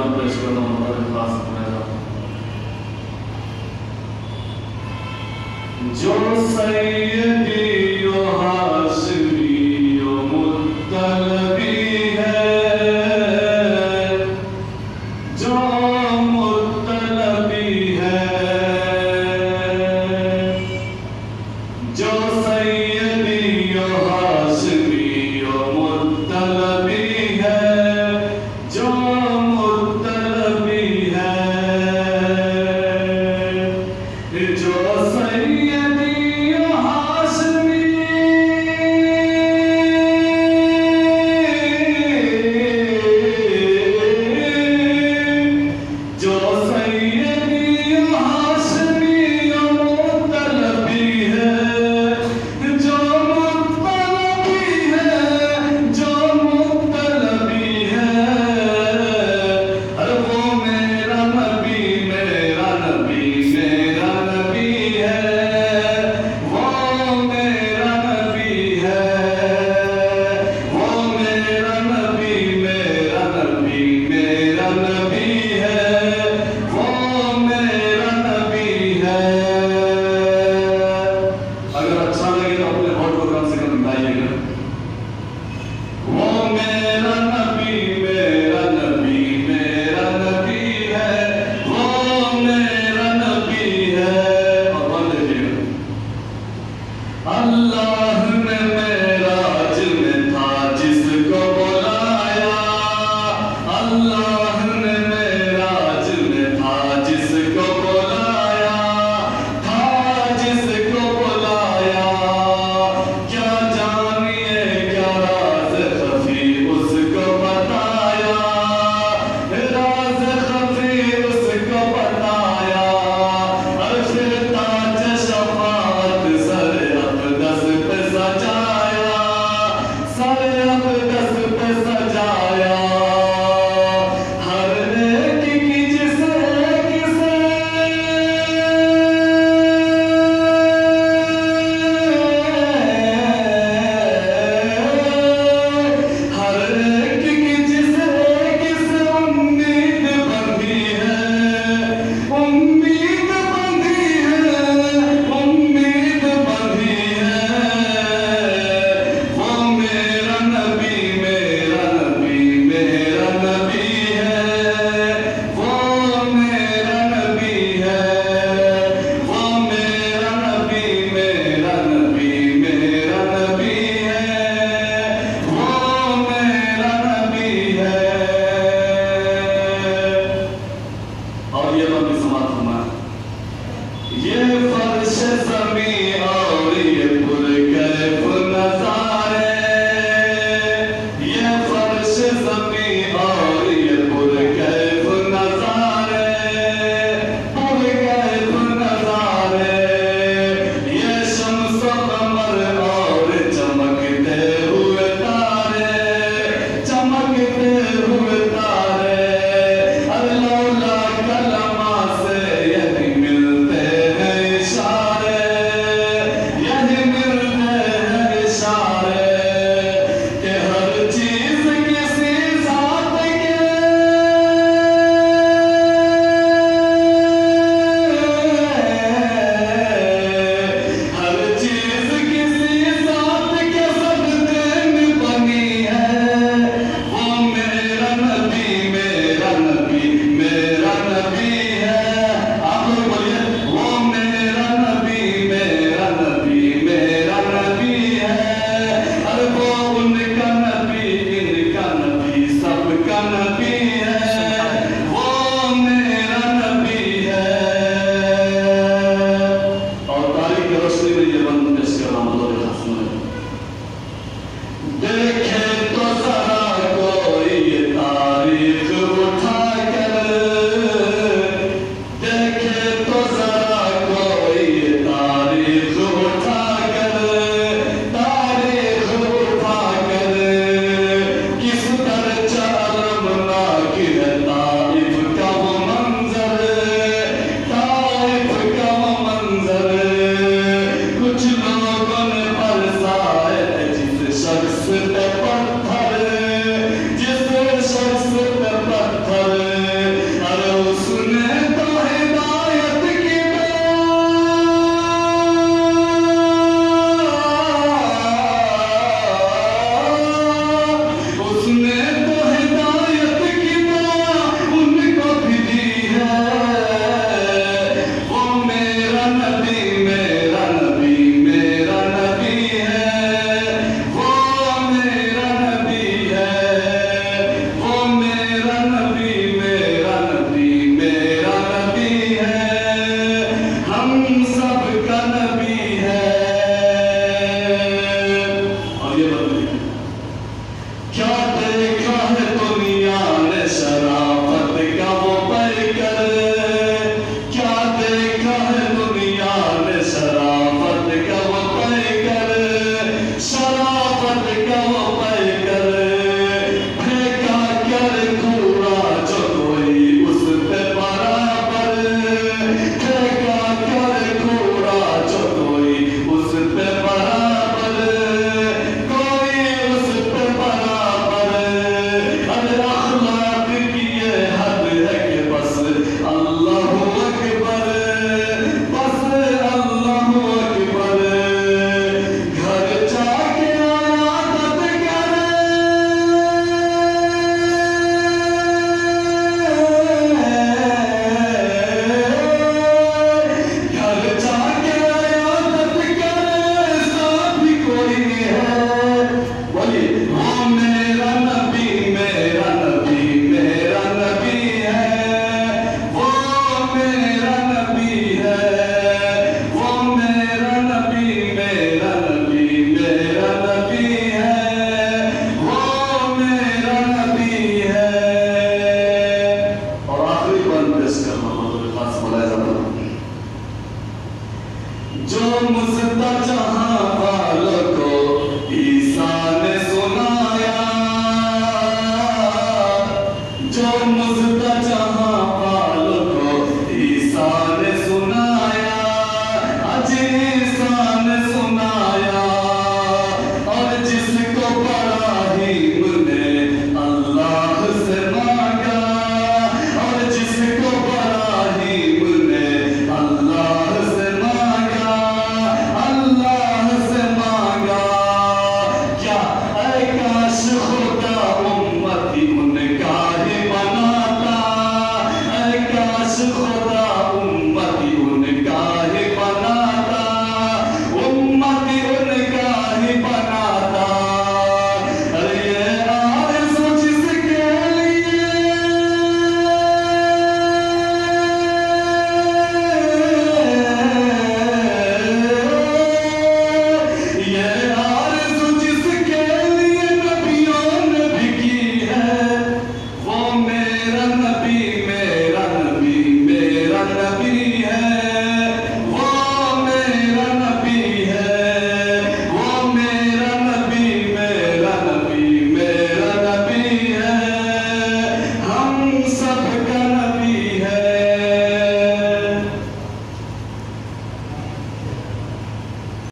कलाम पेश करता हूँ और खास अपने जो सैयदी यो हाशमी यो मुत्तलबी है, जो मुत्तलबी है, जो सैयदी यो हाशमी यो मुत्तलबी है, जो मुत्तलबी है, जो सैयदी यो हाशमी जो सैयदी यो हाशमी यो मुत्तलबी है, जो मुत्तलबी है, जो मुत्तलबी है, अरे वो मेरा नबी मेरा नबी मेरा नबी है, वो मेरा नबी है, वो मेरा नबी मेरा नबी मेरा नबी है, वो मेरा नबी है। अगर अच्छा लगे तो अपने होठ को कम से कम बताइएगा। वो मेरा नबी मेरा नबी मेरा नबी है, वो मेरा नबी है। और बोल दीजिएगा अल्लाह ने मेराज में था जिसको बुलाया, अल्लाह ने मेराज में था जिसको बुलाया, था जिसको बुलाया, क्या जानिए क्या राज खफी उसको बताया, राज खफी उसको बताया, अर्श ताज शफाअत सर अक़दस पे सजाया, सर अक़दस पे सजाया, हर एक की जिसे किसे हर एक की जिसे किसे उम्मीद बंधी है, उम्मीद बंधी है, उम्मीद बंधी है, वो मेरा नबी मेरा नबी मेरा नबी है, वो मेरा नबी है, वो मेरा नबी मेरा नबी मेरा नबी है, वो मेरा नबी है। और ये बात समाप्त होना है। ये फर्श ज़मीं और ये पुरकैफ नज़ारे, ये फर्श ज़मीं और ये पुरकैफ नज़ारे, पुरकैफ नज़ारे, ये शम्स व कमर और चमकते हुए तारे, चमकते हुए तारे, अल्लाह कलमा से यही मिलते हैं इशारे, जो मुझसे जहां वालों